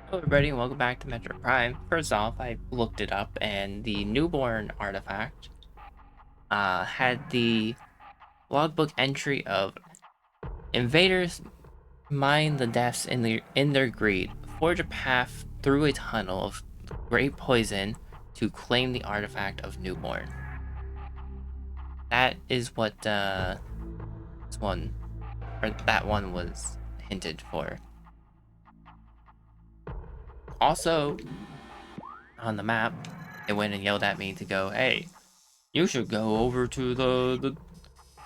Hello everybody and welcome back to Metroid Prime. First off, I looked it up and the newborn artifact had the logbook entry of invaders mine the depths in their greed, forge a path through a tunnel of great poison to claim the artifact of newborn. That is what this one or that one was hinted for. Also, on the map, it went and yelled at me to go, hey, you should go over to the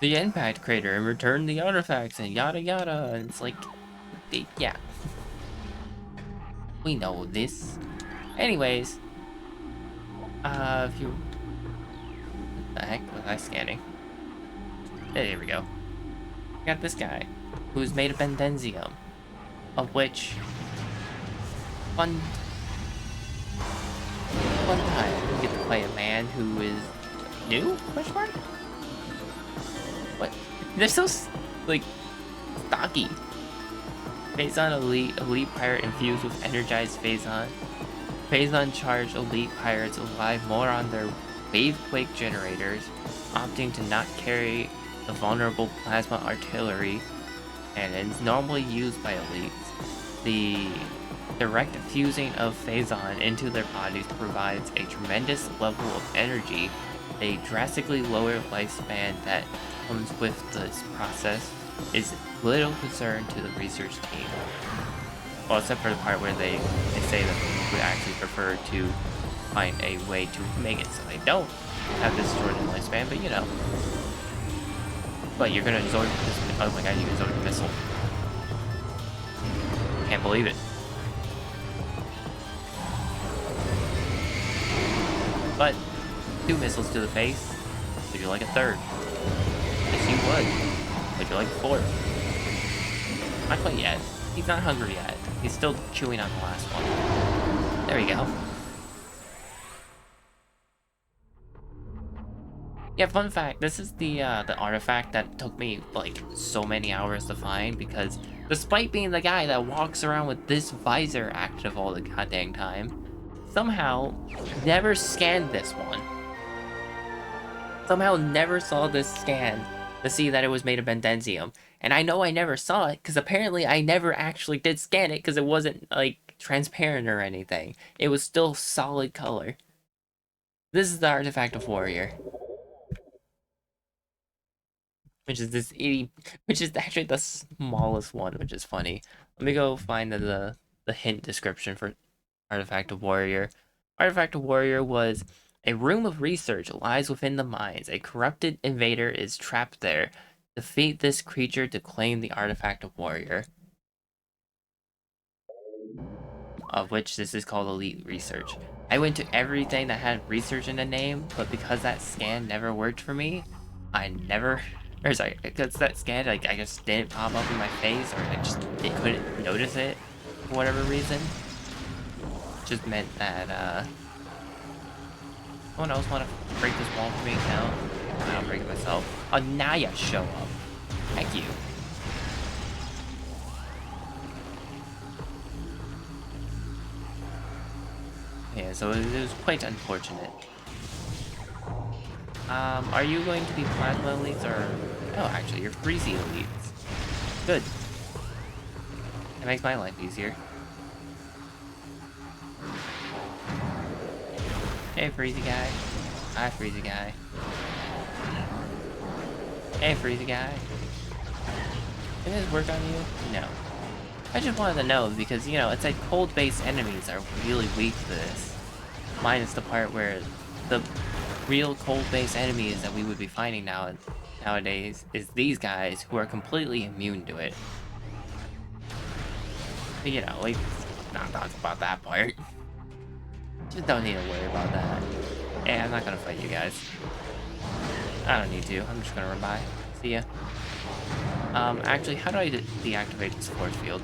impact crater and return the artifacts and yada yada. And it's like, yeah, we know this. Anyways, if you, what the heck was I scanning? There we go. Got this guy, who's made of bendenzium, of which, fun, fun time, we get to play a man who is new? Question mark? What? They're so like stocky. Phazon elite pirate infused with energized Phazon. Phazon charged elite pirates rely more on their wavequake generators, opting to not carry the vulnerable plasma artillery, and is normally used by elites. The direct fusing of Phazon into their bodies provides a tremendous level of energy, a drastically lower lifespan that comes with this process is little concern to the research team. Well, except for the part where they say that they would actually prefer to find a way to make it so they don't have this shortened lifespan, but you know. But you're gonna absorb this. Oh my god, you can absorb a missile. Can't believe it. But 2 missiles to the face. Would you like a third? Yes, you would. Would you like a fourth? Not quite yet. He's not hungry yet. He's still chewing on the last one. There we go. Yeah, fun fact, this is the artifact that took me, like, so many hours to find, because despite being the guy that walks around with this visor active all the goddamn time, somehow never scanned this one. Somehow never saw this scan to see that it was made of bendenzium. And I know I never saw it, because apparently I never actually did scan it, because it wasn't, like, transparent or anything. It was still solid color. This is the artifact of Warrior. Which is this which is actually the smallest one, which is funny. Let me go find the hint description for Artifact of Warrior. Artifact of Warrior was a room of research lies within the mines. A corrupted invader is trapped there. Defeat this creature to claim the Artifact of Warrior. Of which this is called Elite Research. I went to everything that had research in the name, but because that scan never worked for me, I never, or sorry, because that scan, like, I just didn't pop up in my face, or I just couldn't notice it for whatever reason. Just meant that, someone else want to break this wall for me? No? I'll break it myself. Oh, now you show up. Thank you. Yeah, so it was quite unfortunate. Are you going to be Plasma Elites or... Oh, actually, you're Freezy Elites. Good. That makes my life easier. Hey, Freezy Guy. Hi, Freezy Guy. Hey, Freezy Guy. Did this work on you? No. I just wanted to know because, you know, it's like cold-based enemies are really weak to this. Minus the part where the real cold-based enemies that we would be fighting nowadays is these guys who are completely immune to it. But, you know, like, not talk about that part. Just don't need to worry about that. Hey, I'm not gonna fight you guys. I don't need to. I'm just gonna run by. See ya. Actually, how do I deactivate this force field?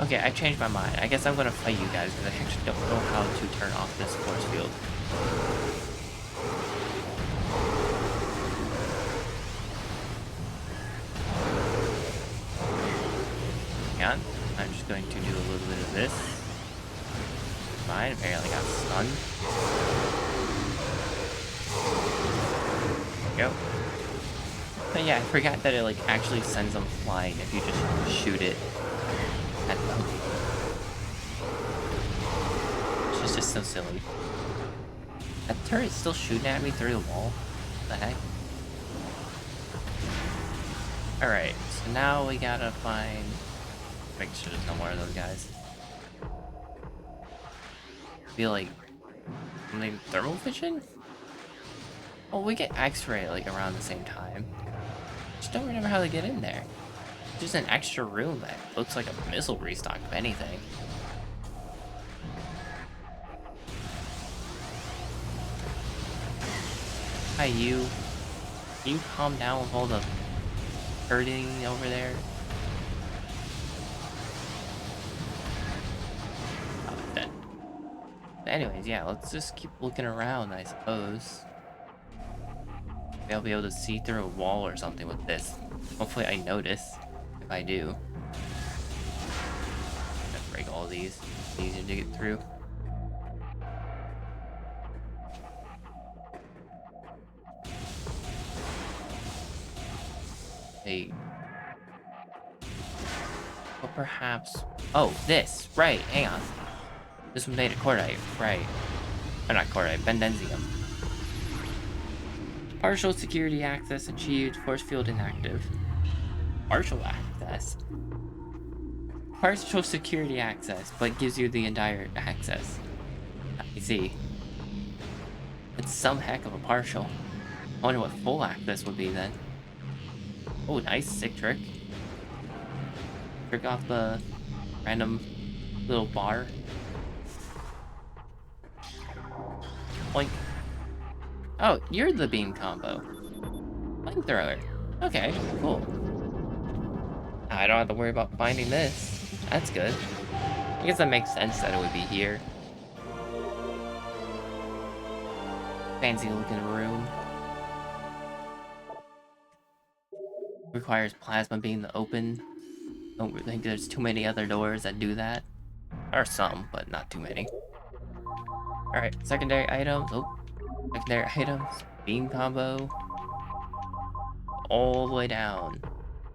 Okay, I changed my mind. I guess I'm gonna fight you guys because I actually don't know how to turn off this force field. hang on. I'm just going to do a little bit of this. Fine, apparently got stunned. There we go. But yeah, I forgot that it like actually sends them flying if you just shoot it at them. Which is just so silly. That turret's still shooting at me through the wall. What the heck? Alright, so now we gotta find... Make sure there's no more of those guys. I feel like... Something thermal vision? Well, we get X-ray like around the same time. Just don't remember how to get in there. Just an extra room that looks like a missile restock, if anything. Hi, you. Can you calm down with all the hurting over there? Oh, it's dead. But anyways, yeah, let's just keep looking around, I suppose. Maybe I'll be able to see through a wall or something with this. Hopefully I notice, if I do. I'm gonna break all these. It's easier to get through. Hey. Well, perhaps... Oh, this! Right, hang on. This was made of cordite, right. Or not cordite, bendenzium. Partial security access achieved, force field inactive. Partial access? Partial security access, but gives you the entire access. I see. It's some heck of a partial. I wonder what full access would be then. Oh, nice, sick trick. Trick off the random little bar. Boink. Oh, you're the beam combo. Flamethrower. Okay, cool. I don't have to worry about finding this. That's good. I guess that makes sense that it would be here. Fancy looking room. Requires plasma beam to open. Don't think there's too many other doors that do that. There are some, but not too many. Alright, secondary items. Oh, secondary items. Beam combo. All the way down.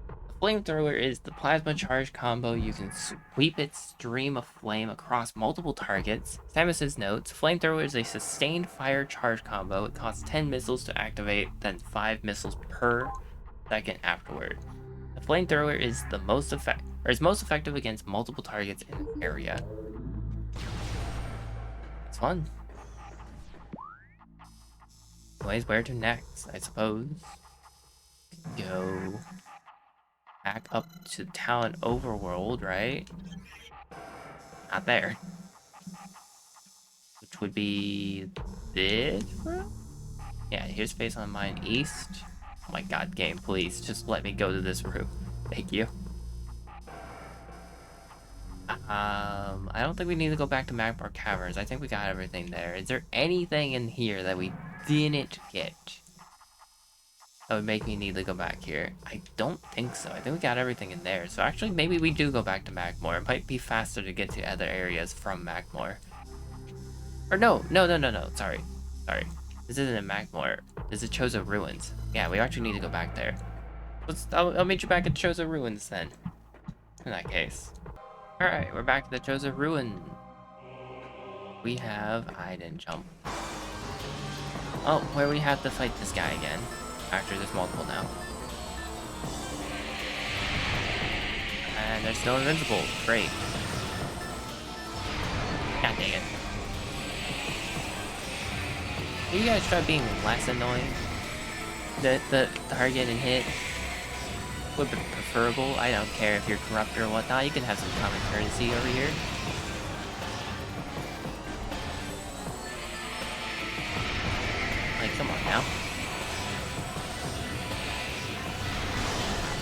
The flamethrower is the plasma charge combo. You can sweep its stream of flame across multiple targets. Samus's notes, flamethrower is a sustained fire charge combo. It costs 10 missiles to activate, then 5 missiles per second afterward. The flamethrower is the most effective against multiple targets in an area. It's fun. Anyways, where to next, I suppose? Go back up to town overworld, right? Not there. Which would be this room? Yeah, here's face on mine east. Oh my god, game, please just let me go to this room. Thank you. I don't think we need to go back to Magmar Caverns. I think we got everything there. Is there anything in here that we didn't get that would make me need to go back here? I don't think so. I think we got everything in there. So actually, maybe we do go back to Magmor. It might be faster to get to other areas from Magmor. Or no. Sorry. This isn't in Magmor. This is Chozo Ruins. Yeah, we actually need to go back there. I'll meet you back at Chozo Ruins then. In that case. Alright, we're back to the Chozo Ruin. We have... I didn't jump. Oh, where we have to fight this guy again. Actually, there's multiple now. And there's no invincible. Great. God dang it. Can you guys try being less annoying? The target and hit would be preferable. I don't care if you're corrupt or whatnot. You can have some common courtesy over here. Like, come on now.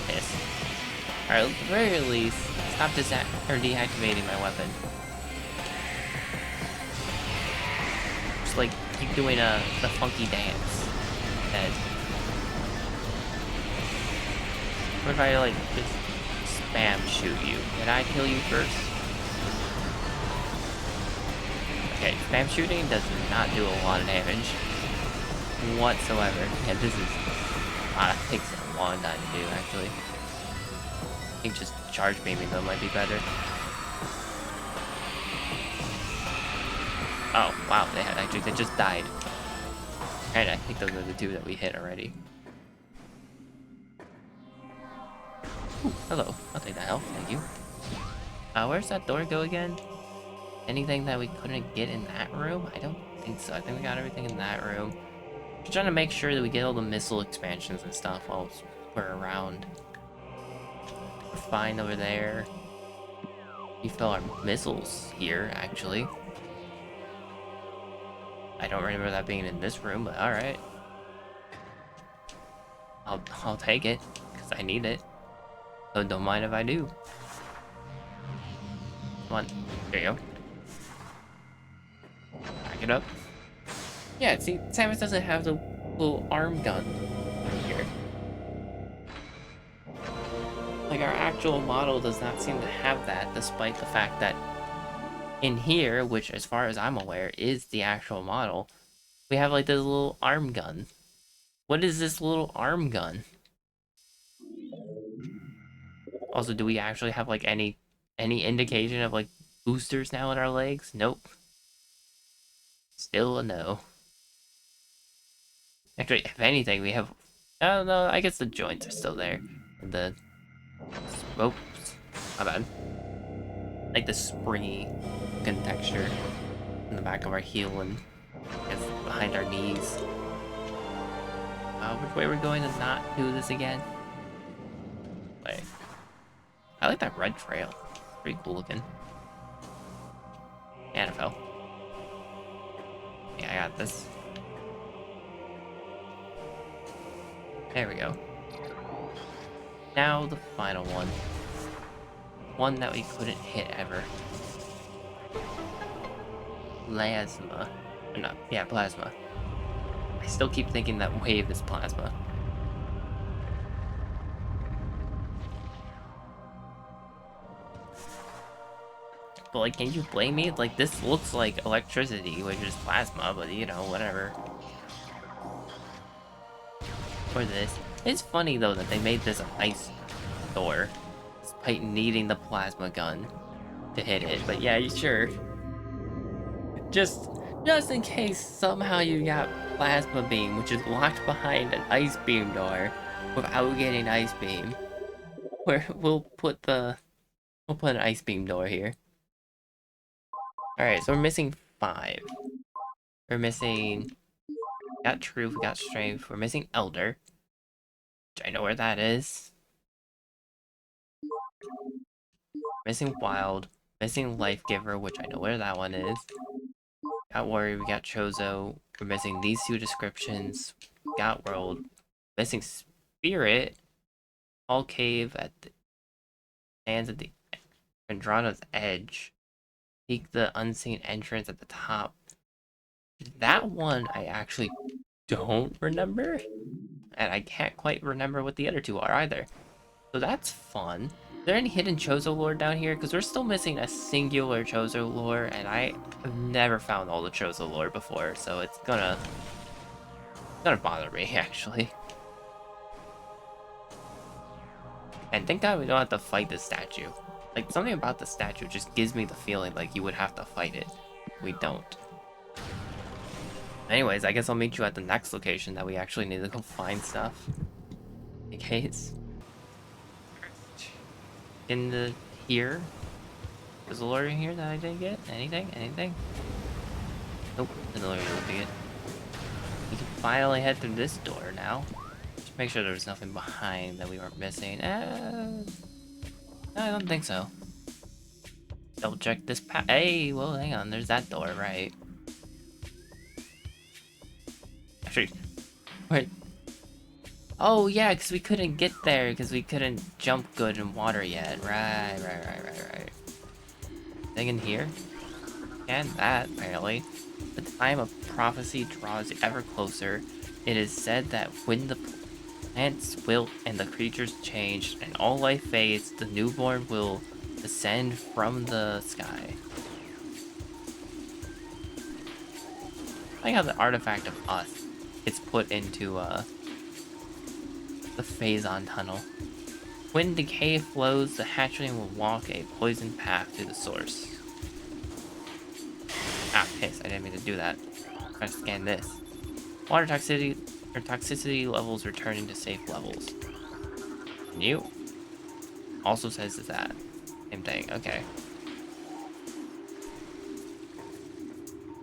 Piss. Alright, at the very least, stop deactivating my weapon. Just like keep doing the funky dance. Instead. What if I like just spam shoot you. Did I kill you first? Okay, spam shooting does not do a lot of damage whatsoever. Yeah, this is takes a long time to do, actually. I think just charge beaming them might be better. Oh, wow, they just died. And I think those are the two that we hit already. Ooh, hello. I'll take that health, thank you. Where's that door go again? Anything that we couldn't get in that room? I don't think so. I think we got everything in that room. Just trying to make sure that we get all the missile expansions and stuff while we're around. We're fine over there. We fill our missiles here, actually. I don't remember that being in this room, but alright. I'll take it, because I need it. So don't mind if I do. Come on. There you go. Back it up. Yeah, see, Samus doesn't have the little arm gun here. Like, our actual model does not seem to have that, despite the fact that in here, which as far as I'm aware, is the actual model, we have like this little arm gun. What is this little arm gun? Also, do we actually have like any indication of like boosters now in our legs? Nope. Still a no. Actually, if anything, we have... Oh, no, I guess the joints are still there. The... Oops. My bad. Like the springy looking texture in the back of our heel and I guess behind our knees. Which way are we going to not do this again? Wait. I like that red trail. Pretty cool looking. And it fell. Yeah, I got this. There we go. Now the final one. One that we couldn't hit ever. Plasma. No, yeah, plasma. I still keep thinking that wave is plasma. But like, can you blame me? Like, this looks like electricity, which is plasma, but you know, whatever. Or this. It's funny though that they made this an ice door, despite needing the plasma gun to hit it. But yeah, sure. Just in case somehow you got plasma beam, which is locked behind an ice beam door, without getting ice beam. We'll put an ice beam door here. All right, so we're missing 5. We're missing. Got truth, we got strength. We're missing elder, which I know where that is. Missing wild. Missing life giver, which I know where that one is. Got warrior, we got chozo. We're missing these 2 descriptions. Got world. Missing spirit. All cave at the stands at the Andrana's edge. Seek the unseen entrance at the top. That one I actually don't remember. And I can't quite remember what the other 2 are either. So that's fun. Is there any hidden Chozo lore down here? Because we're still missing a singular Chozo lore, and I have never found all the Chozo lore before, so it's gonna bother me, actually. And thank God we don't have to fight the statue. Like, something about the statue just gives me the feeling like you would have to fight it. We don't. Anyways, I guess I'll meet you at the next location that we actually need to go find stuff. In case. In the here? There's a lure in here that I didn't get? Anything? Nope, there's a lure to get. We can finally head through this door now. Just make sure there's nothing behind that we weren't missing. No, I don't think so. Double check this Hey, well, hang on. There's that door, right? Actually, wait. Oh, yeah, because we couldn't get there because we couldn't jump good in water yet. Right. Thing in here? And that, apparently. The time of prophecy draws ever closer. It is said that when the Plants wilt and the creatures change, and all life fades. The newborn will descend from the sky. I like how the artifact of us gets put into the Phazon tunnel. When decay flows, the hatchling will walk a poisoned path to the source. Ah, piss! I didn't mean to do that. I'm trying to scan this. Water toxicity levels returning to safe levels. New. Also says that. Same thing. Okay.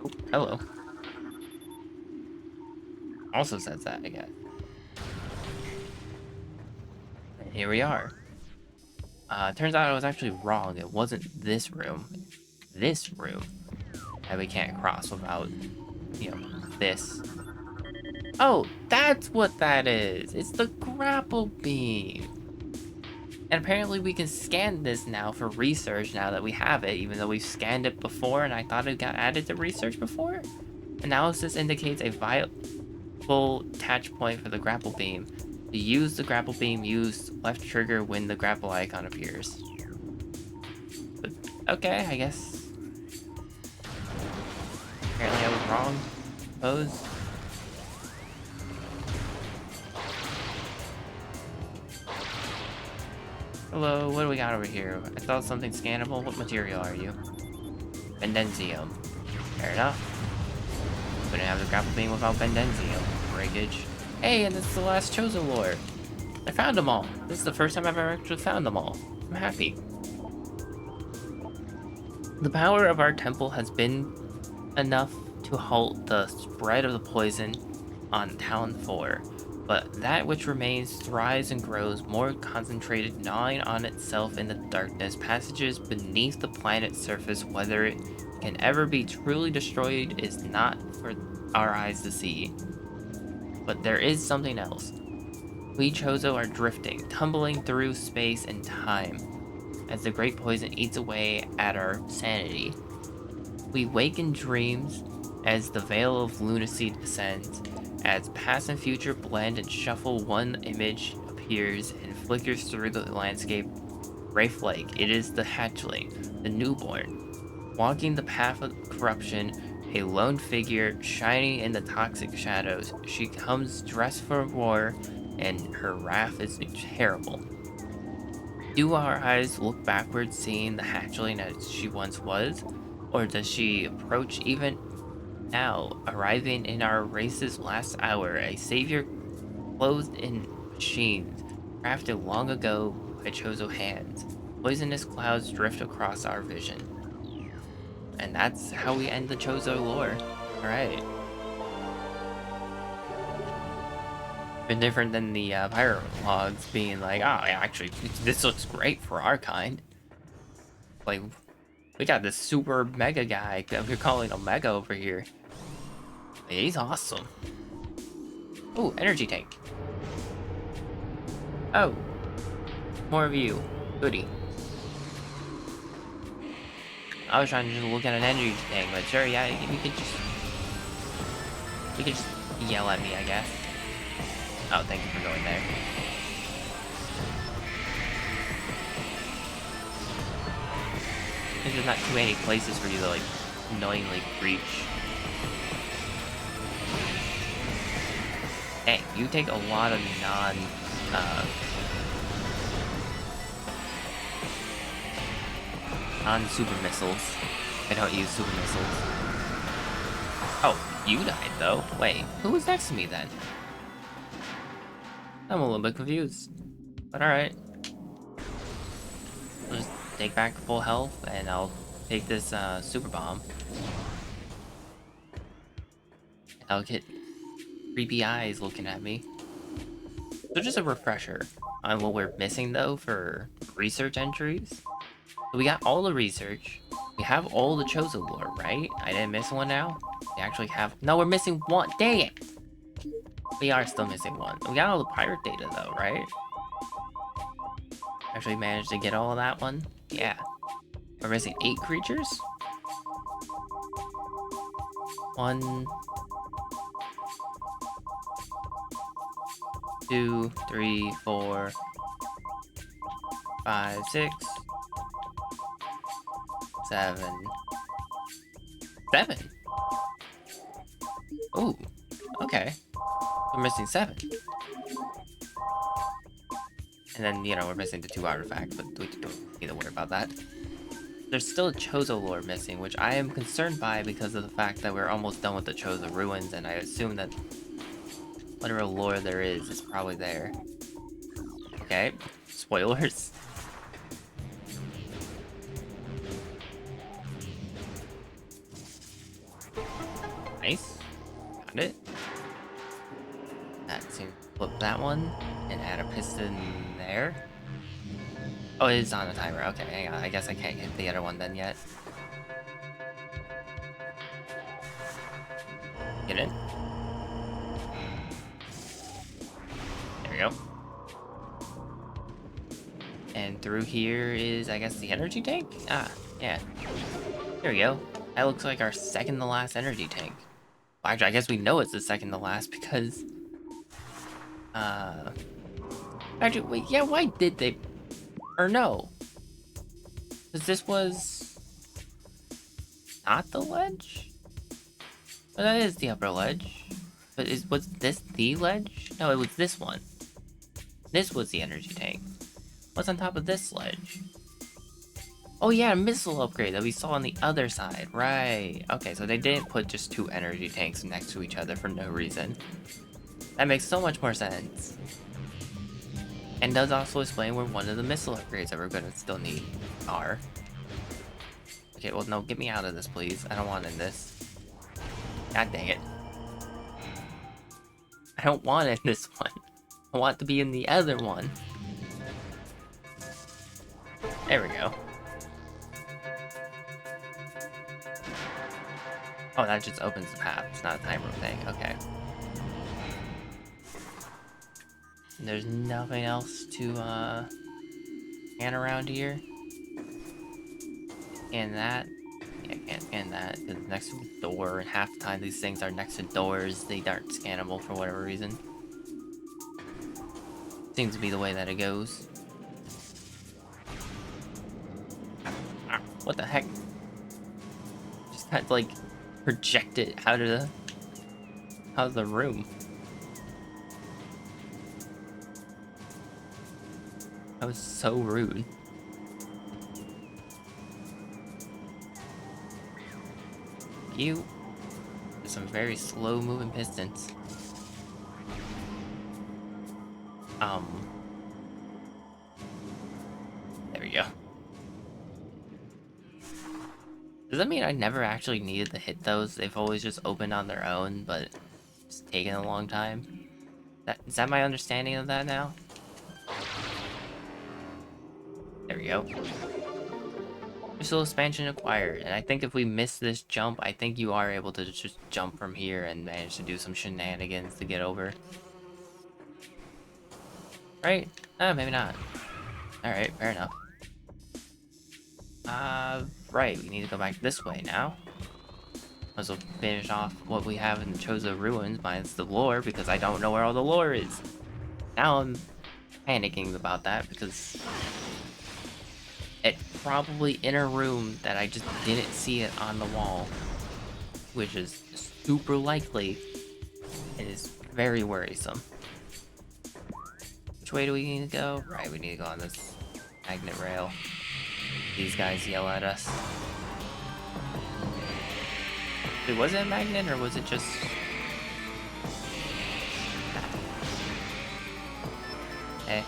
Oh, hello. Also says that, I guess. And here we are. Turns out I was actually wrong. It wasn't this room. This room that we can't cross without, you know, this. Oh, that's what that is. It's the grapple beam. And apparently we can scan this now for research now that we have it, even though we've scanned it before and I thought it got added to research before. Analysis indicates a viable attach point for the grapple beam. To use the grapple beam, use left trigger when the grapple icon appears. But, okay, I guess. Apparently I was wrong. Suppose. Hello, what do we got over here? I saw something scannable. What material are you? Bendenzium. Fair enough. Couldn't have the grapple beam without Bendenzium. Breakage. Hey, and this is the last Chozo lore. I found them all. This is the first time I've ever actually found them all. I'm happy. The power of our temple has been enough to halt the spread of the poison on Talon 4, but that which remains thrives and grows more concentrated, gnawing on itself in the darkness, passages beneath the planet's surface. Whether it can ever be truly destroyed is not for our eyes to see. But there is something else. We Chozo are drifting, tumbling through space and time, as the great poison eats away at our sanity. We wake in dreams as the veil of lunacy descends, as past and future blend and shuffle. One image appears and flickers through the landscape. Wraith-like, it is the hatchling, the newborn, walking the path of corruption, a lone figure shining in the toxic shadows. She comes dressed for war, and her wrath is terrible. Do our eyes look backwards, seeing the hatchling as she once was? Or does she approach even now, arriving in our race's last hour, a savior clothed in machines, crafted long ago by Chozo hands? Poisonous clouds drift across our vision. And that's how we end the Chozo lore. Alright. Been different than the pirate logs being like, oh, yeah, actually, this looks great for our kind. Like, we got this super mega guy that we're calling Omega over here. He's awesome. Ooh, energy tank. Oh, more of you. Goody. I was trying to just look at an energy tank, but sure, yeah, you could just yell at me, I guess. Oh, thank you for going there. There's not too many places for you to, like, annoyingly reach. Hey, you take a lot of non-super missiles. I don't use super missiles. Oh, you died, though. Wait, who was next to me, then? I'm a little bit confused. But alright. I'll just take back full health, and I'll take this super bomb. I'll get creepy eyes looking at me. So just a refresher on what we're missing, though, for research entries. So we got all the research. We have all the Chozo lore, right? I didn't miss one now? We actually have... No, we're missing one! Dang it! We are still missing one. We got all the pirate data, though, right? Actually managed to get all of that one? Yeah. We're missing 8 creatures? 1... 2, 3, 4, 5, 6, 7. 7? Ooh, okay. We're missing 7. And then, you know, we're missing the 2 artifacts, but we don't need to worry about that. There's still a Chozo lore missing, which I am concerned by because of the fact that we're almost done with the Chozo ruins, and I assume that whatever lore there is probably there. Okay, spoilers. Nice. Got it. That seems to flip that one and add a piston there. Oh, it is on a timer. Okay, hang on. I guess I can't hit the other one then yet. Get in. There we go. And through here is, I guess, the energy tank? Ah, yeah. There we go. That looks like our second to last energy tank. Well, actually, I guess we know it's the second to last because... Actually, wait, yeah, why did they... Or no. Because this was... not the ledge? Well, that is the upper ledge. But was this the ledge? No, it was this one. This was the energy tank. What's on top of this ledge? Oh yeah, a missile upgrade that we saw on the other side. Right. Okay, so they didn't put just 2 energy tanks next to each other for no reason. That makes so much more sense. And does also explain where one of the missile upgrades that we're gonna still need are. Okay, well no, get me out of this, please. I don't want in this. God dang it. I don't want in this one. I want to be in the other one. There we go. Oh, that just opens the path. It's not a timer thing. Okay. There's nothing else to scan around here. Scan that. Yeah, I can't scan that because it's next to the door, and half the time these things are next to doors, they aren't scannable for whatever reason. Seems to be the way that it goes. Ah, what the heck? Just kind of like project it out of the room. That was so rude. You. There's some very slow moving pistons. There we go. Does that mean I never actually needed to hit those? They've always just opened on their own, but it's taken a long time? Is that my understanding of that now? There we go. Missile expansion acquired, and I think if we miss this jump, I think you are able to just jump from here and manage to do some shenanigans to get over. Right? Maybe not. Alright, fair enough. Right, we need to go back this way now. Let's finish off what we have in the Chozo Ruins minus the lore, because I don't know where all the lore is. Now I'm panicking about that, because it's probably in a room that I just didn't see it on the wall, which is super likely. It is very worrisome. Which way do we need to go? Right, we need to go on this magnet rail. These guys yell at us. Wait, was it a magnet or was it just... Hey.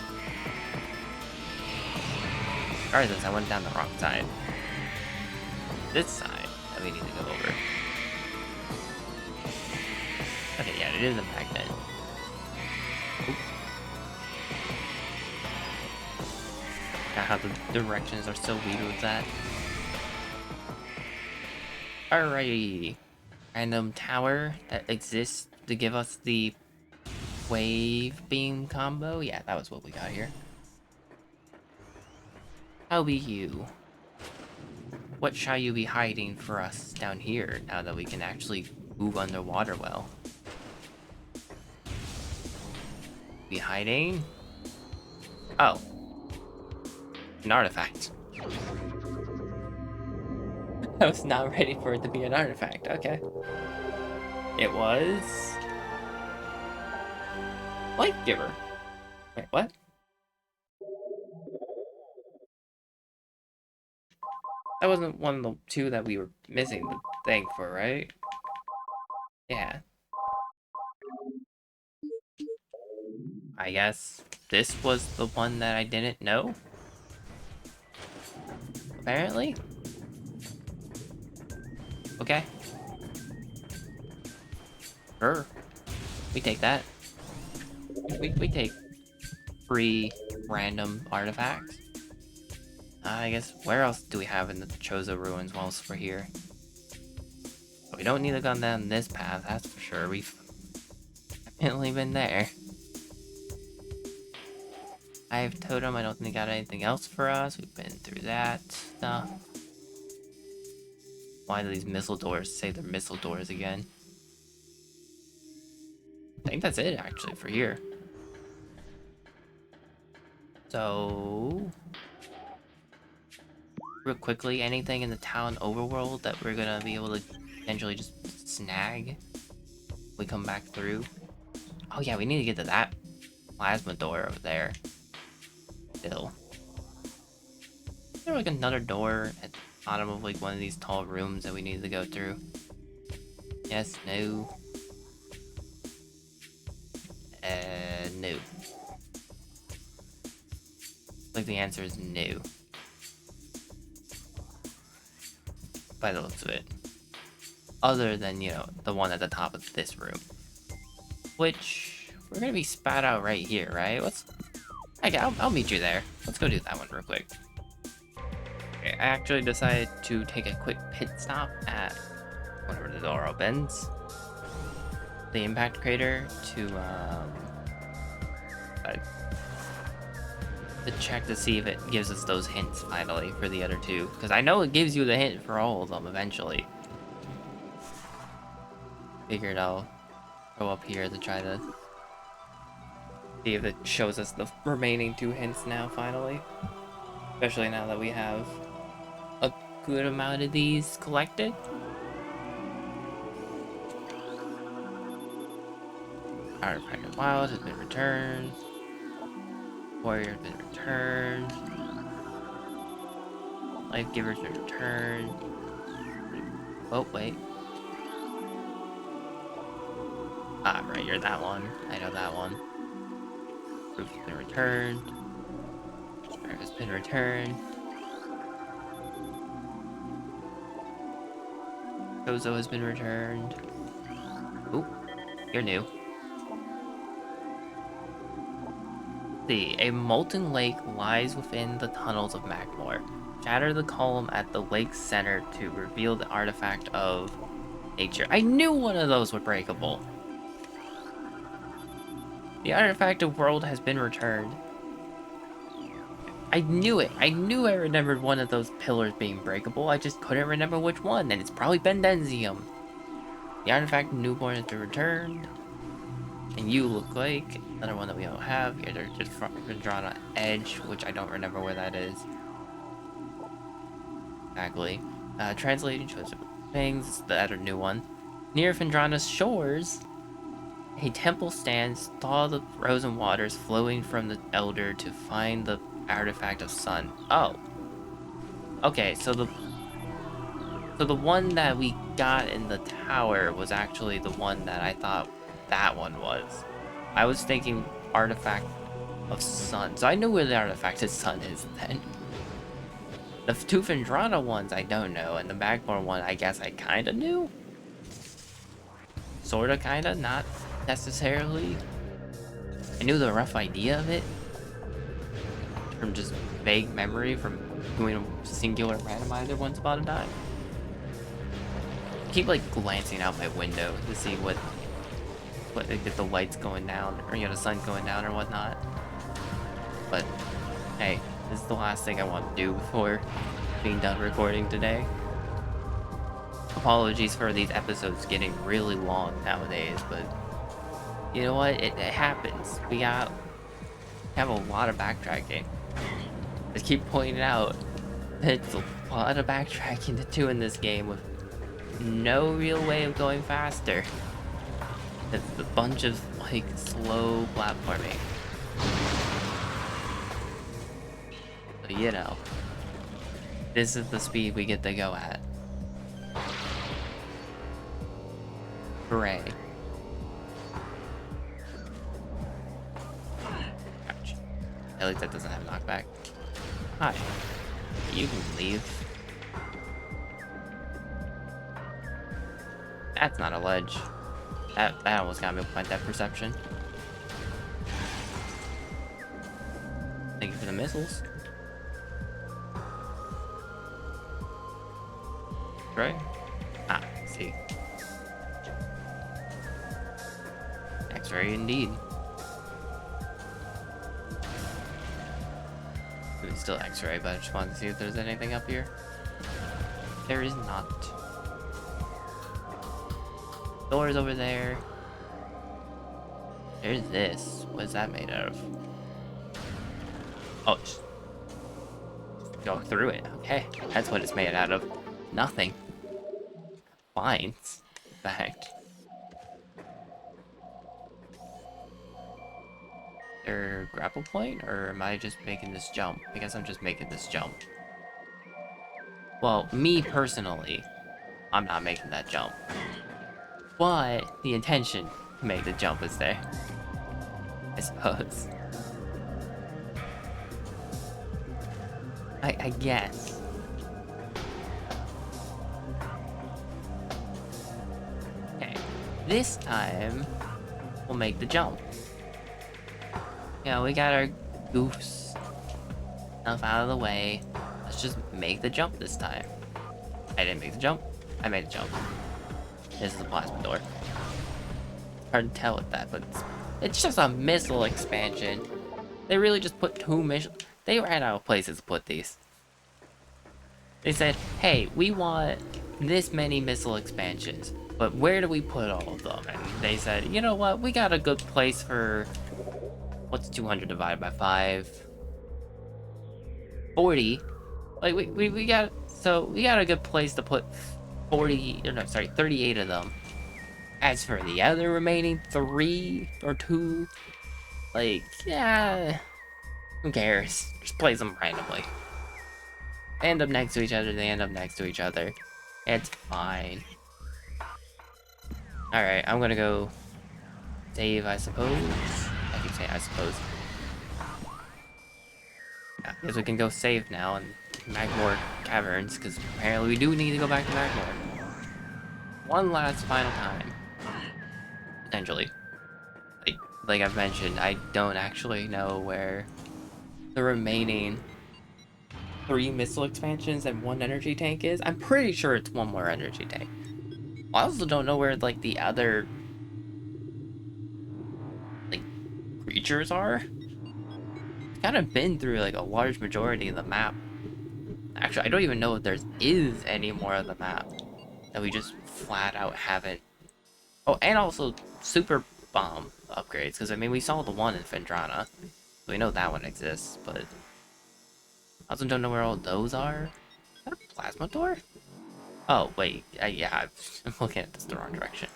Regardless, I went down the wrong side. This side that we need to go over. Okay, yeah, it is a magnet. Oop. God, how the directions are so weird with that. Alrighty. Random tower that exists to give us the wave beam combo. Yeah, that was what we got here. How be you? What shall you be hiding for us down here now that we can actually move underwater well? Be hiding. Oh. An artifact. I was not ready for it to be an artifact. Okay. It was... Life Giver. Wait, what? That wasn't one of the two that we were missing the thing for, right? Yeah. I guess this was the one that I didn't know? Apparently? Okay. Sure. We take that. We take free random artifacts. I guess where else do we have in the Chozo ruins whilst we're here? We don't need to go down this path, that's for sure. We've definitely been there. I have Totem, I don't think they got anything else for us. We've been through that stuff. Why do these missile doors say they're missile doors again? I think that's it actually for here. So, real quickly, anything in the town overworld that we're gonna be able to potentially just snag? We come back through. Oh yeah, we need to get to that plasma door over there. Still. Is there like another door at the bottom of like one of these tall rooms that we need to go through? Yes, no. No. Like the answer is no. By the looks of it. Other than, you know, the one at the top of this room. Which, we're gonna be spat out right here, right? Okay, I'll meet you there. Let's go do that one real quick. Okay, I actually decided to take a quick pit stop at whenever the door opens. The impact crater to check to see if it gives us those hints finally for the other two. Because I know it gives you the hint for all of them eventually. Figured I'll go up here to try to see if it shows us the remaining two hints now finally. Especially now that we have a good amount of these collected. Artifact of Wild has been returned. Warrior has been returned. Life Giver's been returned. Oh, wait. Ah, right, you're that one. I know that one. Proof has been returned. Spirit has been returned. Kozo has been returned. Ooh, you're new. A molten lake lies within the tunnels of Magmore. Shatter the column at the lake's center to reveal the artifact of nature. I knew one of those were breakable. The artifact of world has been returned. I knew it. I knew I remembered one of those pillars being breakable. I just couldn't remember which one, and it's probably Bendenzium. The artifact newborn has been returned. And you look like another one that we don't have. Yeah, they're just drawn on edge, which I don't remember where that is. Exactly. Translating shows things, the other new one. Near Phendrana's shores, a temple stands, thaw the frozen waters flowing from the elder to find the artifact of sun. Oh. Okay, so the one that we got in the tower was actually the one that I thought that one was. I was thinking artifact of sun. So I knew where the artifact of sun is then. The two Phendrana ones I don't know, and the Magmore one I guess I kinda knew. Sorta kinda, not necessarily. I knew the rough idea of it. From just vague memory from doing a singular randomizer once upon a time. I keep like glancing out my window to see what if the light's going down, or you know, the sun's going down or whatnot. But hey, this is the last thing I want to do before being done recording today. Apologies for these episodes getting really long nowadays, but You know what? It happens. We have a lot of backtracking. I keep pointing out that it's a lot of backtracking to do in this game with no real way of going faster. It's a bunch of like slow platforming. But you know, this is the speed we get to go at. Hooray. Ouch. At least that doesn't have knockback. Hi. You can leave. That's not a ledge. That almost got me with my depth perception. Thank you for the missiles. Right? Ah, see. X-ray indeed. It's still X-ray, but I just wanted to see if there's anything up here. There is not. Doors over there. There's this. What is that made out of? Oh, just go through it. Okay, that's what it's made out of. Nothing. Vines. In fact. There grapple point, or am I just making this jump? I guess I'm just making this jump. Well, me personally, I'm not making that jump. But the intention to make the jump is there, I suppose. I guess. Okay, this time we'll make the jump. Yeah, we got our goofs stuff out of the way. Let's just make the jump this time. I didn't make the jump. I made the jump. This is a plasma door. Hard to tell with that, but it's just a missile expansion. They really just put 2 missiles. They ran out of places to put these. They said, hey, we want this many missile expansions, but where do we put all of them? And they said, you know what, we got a good place for... What's 200 divided by 5? 40. Like, we got... So, we got a good place to put 40... Or no, sorry, 38 of them. As for the other remaining 3 or 2... Like, yeah... Who cares? Just place them randomly. They end up next to each other, they end up next to each other. It's fine. Alright, I'm gonna go... save, I suppose. I keep saying I suppose. Yeah, I guess we can go save now and Magmore Caverns, because apparently we do need to go back to Magmore. One last final time. Potentially. Like I've mentioned, I don't actually know where the remaining 3 missile expansions and 1 energy tank is. I'm pretty sure it's 1 more energy tank. I also don't know where, like, the other... like, creatures are. I've kind of been through, like, a large majority of the map. Actually, I don't even know if there is any more of the map that we just flat out haven't. Oh, and also super bomb upgrades, because I mean we saw the one in Fendrana, so we know that one exists, but I also don't know where all those are. Is that a plasma door? Oh wait, yeah, I'm looking at this the wrong direction.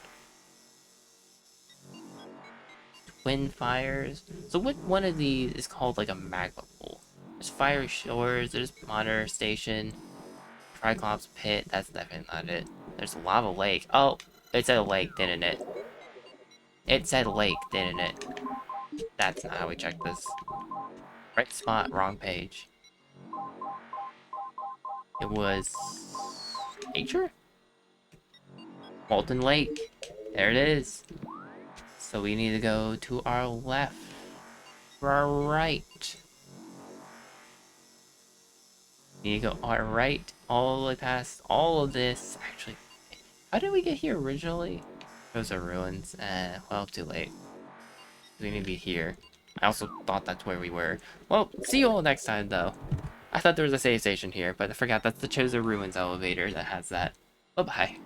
Twin fires. So what one of these is called like a magma pool? There's Fire Shores, there's Monitor Station, Triclops Pit, that's definitely not it. There's Lava Lake. Oh, it said a lake, didn't it? It said lake, didn't it? That's not how we check this. Right spot, wrong page. It was... nature? Molten Lake. There it is. So we need to go to our left. Or our right. We need to go our right, all the way past all of this. Actually, how did we get here originally? Those are ruins. Well, too late. We need to be here. I also thought that's where we were. Well, see you all next time, though. I thought there was a save station here, but I forgot that's the Chosen Ruins elevator that has that. Bye-bye.